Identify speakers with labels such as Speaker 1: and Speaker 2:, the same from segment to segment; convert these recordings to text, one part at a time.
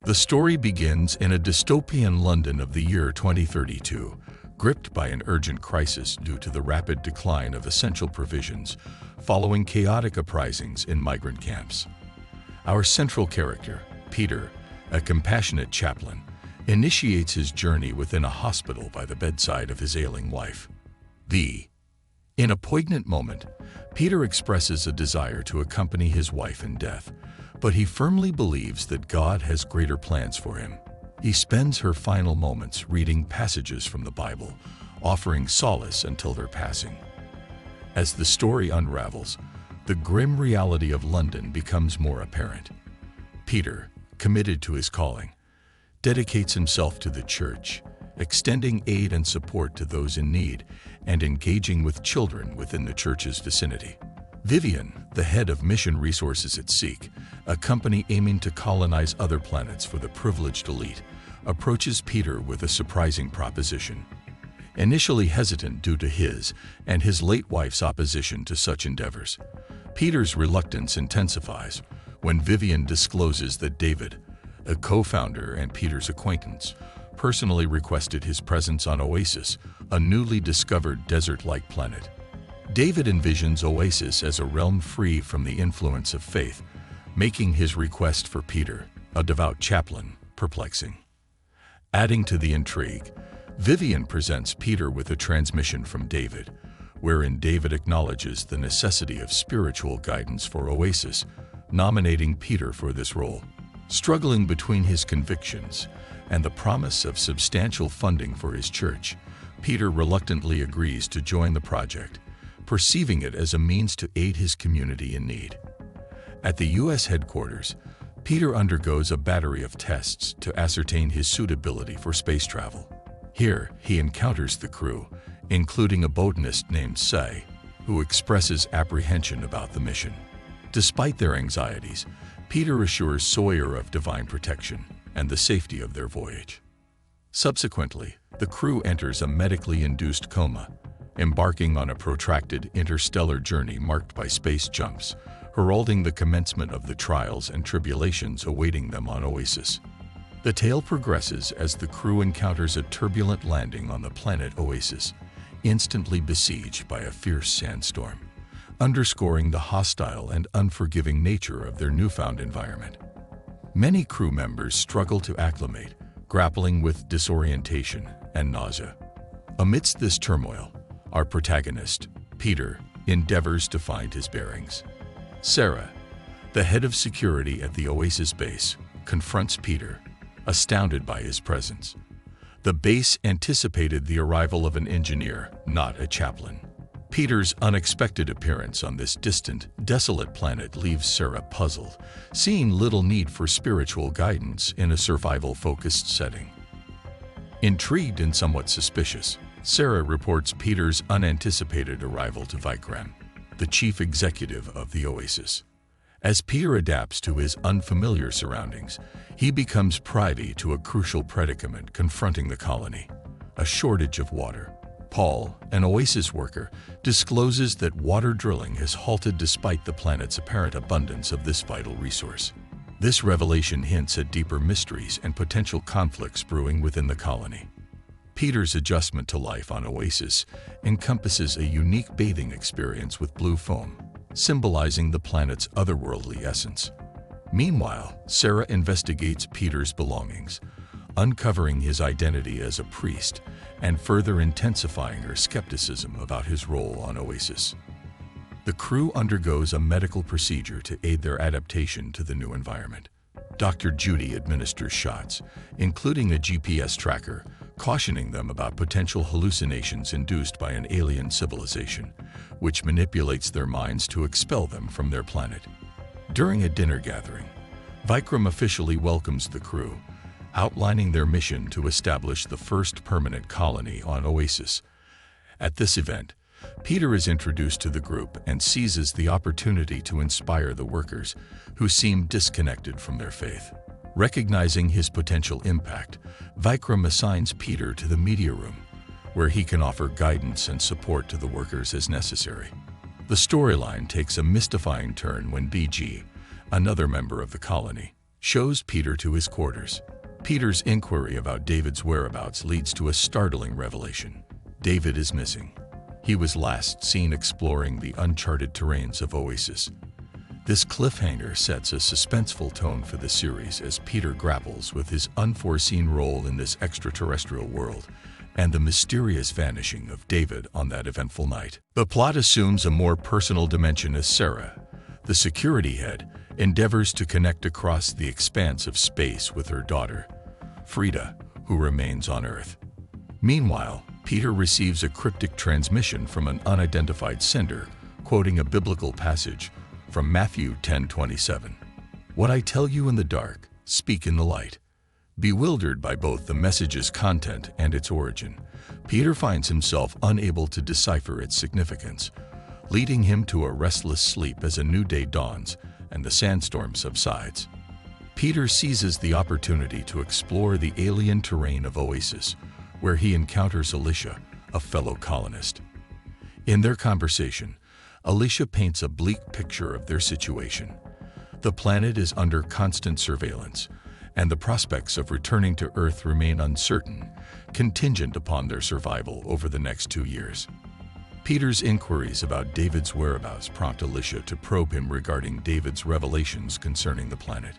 Speaker 1: The story begins in a dystopian London of the year 2032, gripped by an urgent crisis due to the rapid decline of essential provisions following chaotic uprisings in migrant camps. Our central character, Peter, a compassionate chaplain, initiates his journey within a hospital by the bedside of his ailing wife. In a poignant moment, Peter expresses a desire to accompany his wife in death, but he firmly believes that God has greater plans for him. He spends her final moments reading passages from the Bible, offering solace until their passing. As the story unravels, the grim reality of London becomes more apparent. Peter, committed to his calling, dedicates himself to the church, extending aid and support to those in need and engaging with children within the church's vicinity. Vivian, the head of mission resources at Seek, a company aiming to colonize other planets for the privileged elite, approaches Peter with a surprising proposition. Initially hesitant due to his and his late wife's opposition to such endeavors, Peter's reluctance intensifies when Vivian discloses that David, a co-founder and Peter's acquaintance, personally requested his presence on Oasis, a newly discovered desert-like planet. David envisions Oasis as a realm free from the influence of faith, making his request for Peter, a devout chaplain, perplexing. Adding to the intrigue, Vivian presents Peter with a transmission from David, wherein David acknowledges the necessity of spiritual guidance for Oasis, nominating Peter for this role. Struggling between his convictions and the promise of substantial funding for his church, Peter reluctantly agrees to join the project, perceiving it as a means to aid his community in need. At the U.S. headquarters, Peter undergoes a battery of tests to ascertain his suitability for space travel. Here, he encounters the crew, including a botanist named Sara, who expresses apprehension about the mission. Despite their anxieties, Peter assures Sawyer of divine protection and the safety of their voyage. Subsequently, the crew enters a medically induced coma, embarking on a protracted interstellar journey marked by space jumps, heralding the commencement of the trials and tribulations awaiting them on Oasis. The tale progresses as the crew encounters a turbulent landing on the planet Oasis, instantly besieged by a fierce sandstorm, underscoring the hostile and unforgiving nature of their newfound environment. Many crew members struggle to acclimate, grappling with disorientation and nausea. Amidst this turmoil, our protagonist, Peter, endeavors to find his bearings. Sara, the head of security at the Oasis base, confronts Peter, astounded by his presence. The base anticipated the arrival of an engineer, not a chaplain. Peter's unexpected appearance on this distant, desolate planet leaves Sara puzzled, seeing little need for spiritual guidance in a survival-focused setting. Intrigued and somewhat suspicious, Sara reports Peter's unanticipated arrival to Vikram, the chief executive of the Oasis. As Peter adapts to his unfamiliar surroundings, he becomes privy to a crucial predicament confronting the colony: a shortage of water. Paul, an Oasis worker, discloses that water drilling has halted despite the planet's apparent abundance of this vital resource. This revelation hints at deeper mysteries and potential conflicts brewing within the colony. Peter's adjustment to life on Oasis encompasses a unique bathing experience with blue foam, symbolizing the planet's otherworldly essence. Meanwhile, Sara investigates Peter's belongings, uncovering his identity as a priest and further intensifying her skepticism about his role on Oasis. The crew undergoes a medical procedure to aid their adaptation to the new environment. Dr. Judy administers shots, including a GPS tracker, cautioning them about potential hallucinations induced by an alien civilization, which manipulates their minds to expel them from their planet. During a dinner gathering, Vikram officially welcomes the crew, outlining their mission to establish the first permanent colony on Oasis. At this event, Peter is introduced to the group and seizes the opportunity to inspire the workers, who seem disconnected from their faith. Recognizing his potential impact, Vikram assigns Peter to the media room, where he can offer guidance and support to the workers as necessary. The storyline takes a mystifying turn when BG, another member of the colony, shows Peter to his quarters. Peter's inquiry about David's whereabouts leads to a startling revelation. David is missing. He was last seen exploring the uncharted terrains of Oasis. This cliffhanger sets a suspenseful tone for the series as Peter grapples with his unforeseen role in this extraterrestrial world and the mysterious vanishing of David on that eventful night. The plot assumes a more personal dimension as Sara, the security head, endeavors to connect across the expanse of space with her daughter, Frida, who remains on Earth. Meanwhile, Peter receives a cryptic transmission from an unidentified sender, quoting a biblical passage from Matthew 10:27. "What I tell you in the dark, speak in the light." Bewildered by both the message's content and its origin, Peter finds himself unable to decipher its significance, leading him to a restless sleep as a new day dawns and the sandstorm subsides. Peter seizes the opportunity to explore the alien terrain of Oasis, where he encounters Alicia, a fellow colonist. In their conversation, Alicia paints a bleak picture of their situation. The planet is under constant surveillance, and the prospects of returning to Earth remain uncertain, contingent upon their survival over the next 2 years. Peter's inquiries about David's whereabouts prompt Alicia to probe him regarding David's revelations concerning the planet.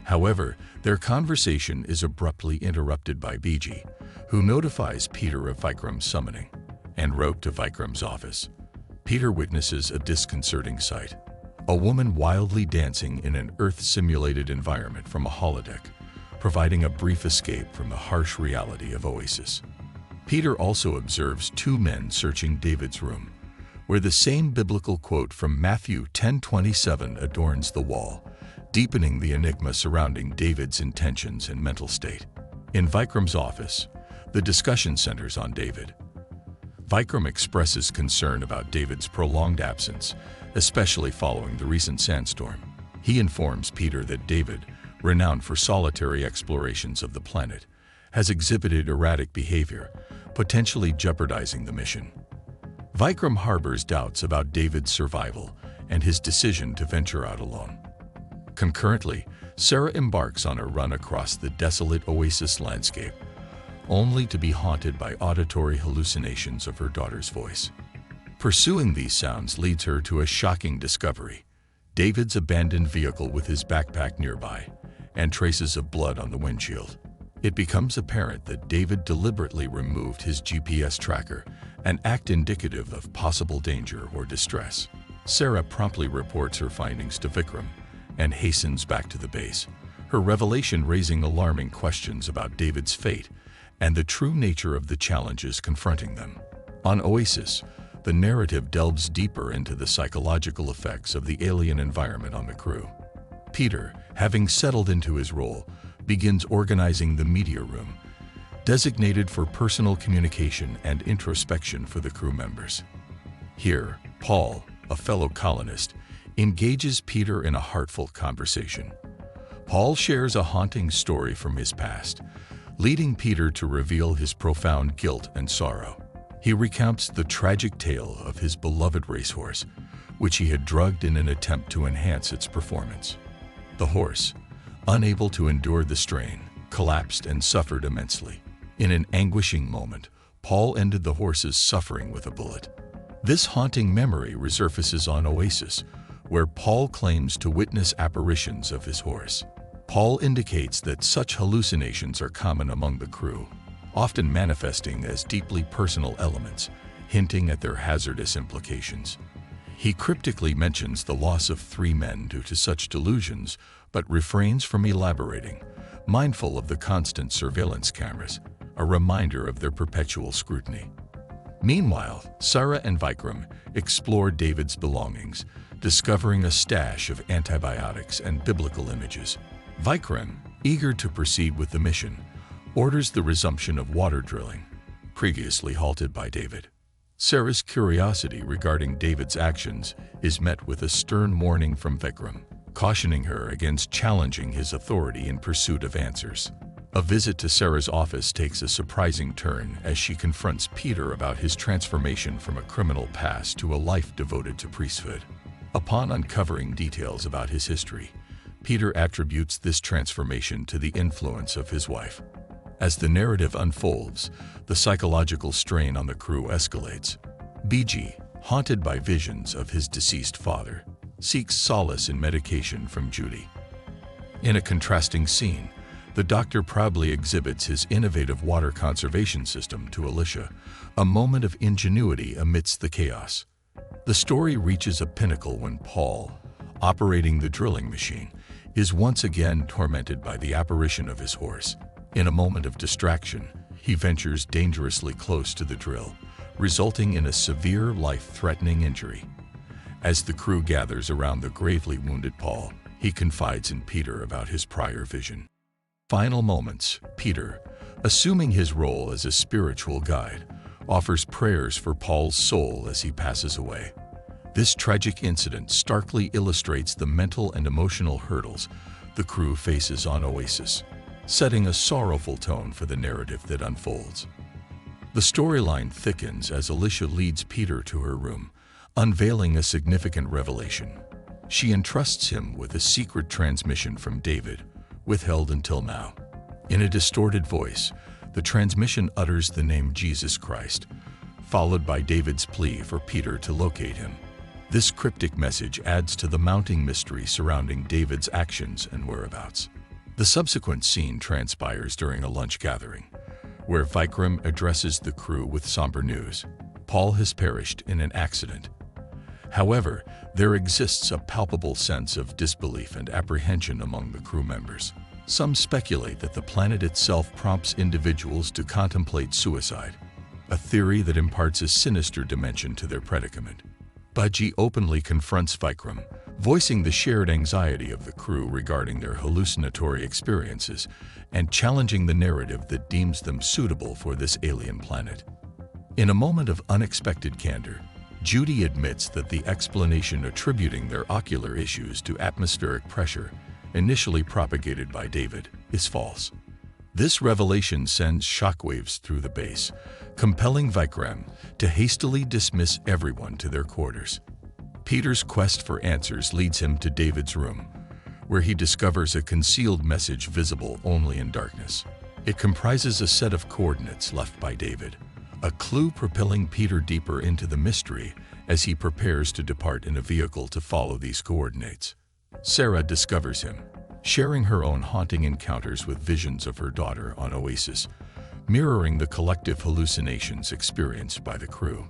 Speaker 1: However, their conversation is abruptly interrupted by BG, who notifies Peter of Vikram's summoning. En route to Vikram's office, Peter witnesses a disconcerting sight: a woman wildly dancing in an Earth-simulated environment from a holodeck, providing a brief escape from the harsh reality of Oasis. Peter also observes 2 men searching David's room, where the same biblical quote from Matthew 10:27 adorns the wall, deepening the enigma surrounding David's intentions and mental state. In Vikram's office, the discussion centers on David. Vikram expresses concern about David's prolonged absence, especially following the recent sandstorm. He informs Peter that David, renowned for solitary explorations of the planet, has exhibited erratic behavior, potentially jeopardizing the mission. Vikram harbors doubts about David's survival and his decision to venture out alone. Concurrently, Sara embarks on a run across the desolate Oasis landscape, only to be haunted by auditory hallucinations of her daughter's voice. Pursuing these sounds leads her to a shocking discovery: David's abandoned vehicle with his backpack nearby, and traces of blood on the windshield. It becomes apparent that David deliberately removed his GPS tracker, an act indicative of possible danger or distress. Sara promptly reports her findings to Vikram and hastens back to the base, her revelation raising alarming questions about David's fate and the true nature of the challenges confronting them. On Oasis, the narrative delves deeper into the psychological effects of the alien environment on the crew. Peter, having settled into his role, begins organizing the media room, designated for personal communication and introspection for the crew members. Here, Paul, a fellow colonist, engages Peter in a heartfelt conversation. Paul shares a haunting story from his past, leading Peter to reveal his profound guilt and sorrow. He recounts the tragic tale of his beloved racehorse, which he had drugged in an attempt to enhance its performance. The horse, unable to endure the strain, collapsed and suffered immensely. In an anguishing moment, Paul ended the horse's suffering with a bullet. This haunting memory resurfaces on Oasis, where Paul claims to witness apparitions of his horse. Paul indicates that such hallucinations are common among the crew, often manifesting as deeply personal elements, hinting at their hazardous implications. He cryptically mentions the loss of 3 men due to such delusions, but refrains from elaborating, mindful of the constant surveillance cameras, a reminder of their perpetual scrutiny. Meanwhile, Sara and Vikram explore David's belongings, discovering a stash of antibiotics and biblical images. Vikram, eager to proceed with the mission, orders the resumption of water drilling, previously halted by David. Sara's curiosity regarding David's actions is met with a stern warning from Vikram, cautioning her against challenging his authority in pursuit of answers. A visit to Sara's office takes a surprising turn as she confronts Peter about his transformation from a criminal past to a life devoted to priesthood. Upon uncovering details about his history, Peter attributes this transformation to the influence of his wife. As the narrative unfolds, the psychological strain on the crew escalates. BG, haunted by visions of his deceased father, seeks solace in medication from Judy. In a contrasting scene, the doctor proudly exhibits his innovative water conservation system to Alicia, a moment of ingenuity amidst the chaos. The story reaches a pinnacle when Paul, operating the drilling machine, is once again tormented by the apparition of his horse. In a moment of distraction, he ventures dangerously close to the drill, resulting in a severe life-threatening injury. As the crew gathers around the gravely wounded Paul, he confides in Peter about his prior vision. Final moments, Peter, assuming his role as a spiritual guide, offers prayers for Paul's soul as he passes away. This tragic incident starkly illustrates the mental and emotional hurdles the crew faces on Oasis, setting a sorrowful tone for the narrative that unfolds. The storyline thickens as Alicia leads Peter to her room, unveiling a significant revelation. She entrusts him with a secret transmission from David, withheld until now. In a distorted voice, the transmission utters the name Jesus Christ, followed by David's plea for Peter to locate him. This cryptic message adds to the mounting mystery surrounding David's actions and whereabouts. The subsequent scene transpires during a lunch gathering, where Vikram addresses the crew with somber news. Paul has perished in an accident. However, there exists a palpable sense of disbelief and apprehension among the crew members. Some speculate that the planet itself prompts individuals to contemplate suicide, a theory that imparts a sinister dimension to their predicament. Budgie openly confronts Vikram, voicing the shared anxiety of the crew regarding their hallucinatory experiences and challenging the narrative that deems them suitable for this alien planet. In a moment of unexpected candor, Judy admits that the explanation attributing their ocular issues to atmospheric pressure, initially propagated by David, is false. This revelation sends shockwaves through the base, compelling Vikram to hastily dismiss everyone to their quarters. Peter's quest for answers leads him to David's room, where he discovers a concealed message visible only in darkness. It comprises a set of coordinates left by David, a clue propelling Peter deeper into the mystery as he prepares to depart in a vehicle to follow these coordinates. Sara discovers him, sharing her own haunting encounters with visions of her daughter on Oasis, mirroring the collective hallucinations experienced by the crew.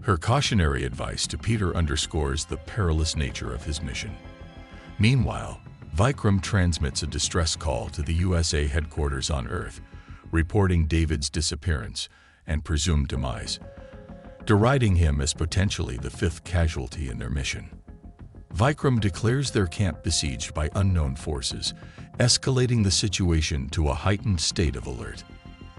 Speaker 1: Her cautionary advice to Peter underscores the perilous nature of his mission. Meanwhile, Vikram transmits a distress call to the USA headquarters on Earth, reporting David's disappearance and presumed demise, deriding him as potentially the fifth casualty in their mission. Vikram declares their camp besieged by unknown forces, escalating the situation to a heightened state of alert.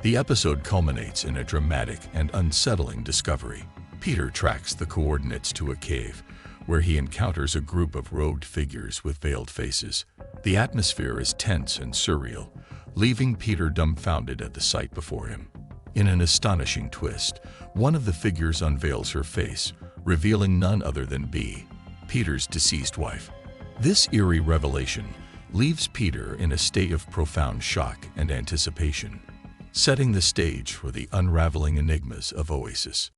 Speaker 1: The episode culminates in a dramatic and unsettling discovery. Peter tracks the coordinates to a cave, where he encounters a group of robed figures with veiled faces. The atmosphere is tense and surreal, leaving Peter dumbfounded at the sight before him. In an astonishing twist, one of the figures unveils her face, revealing none other than B, Peter's deceased wife. This eerie revelation leaves Peter in a state of profound shock and anticipation, setting the stage for the unraveling enigmas of Oasis.